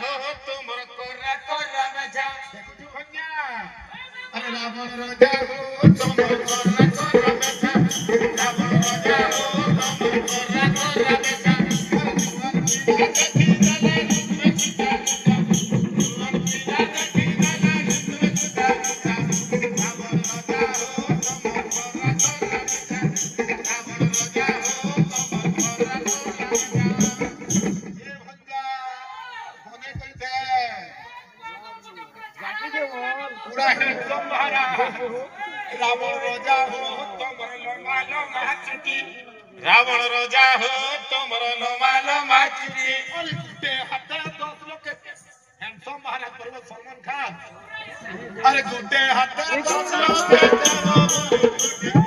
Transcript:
हो तुमर कोरा कोरा मजा देखु भैया अरे रावण राजा हो तुमर कोरा कोरा मजा रावण राजा हो तुमर कोरा कोरा मजा रावण राजा हो तुमर लोमा लोमा चिटी रावण राजा हो तुमर लोमा लोमा चिटी अरे गुटे हाथे 10 लोग के हैंडसम महाराज पर्वत सलमान खान अरे गुटे हाथे 10 लोग के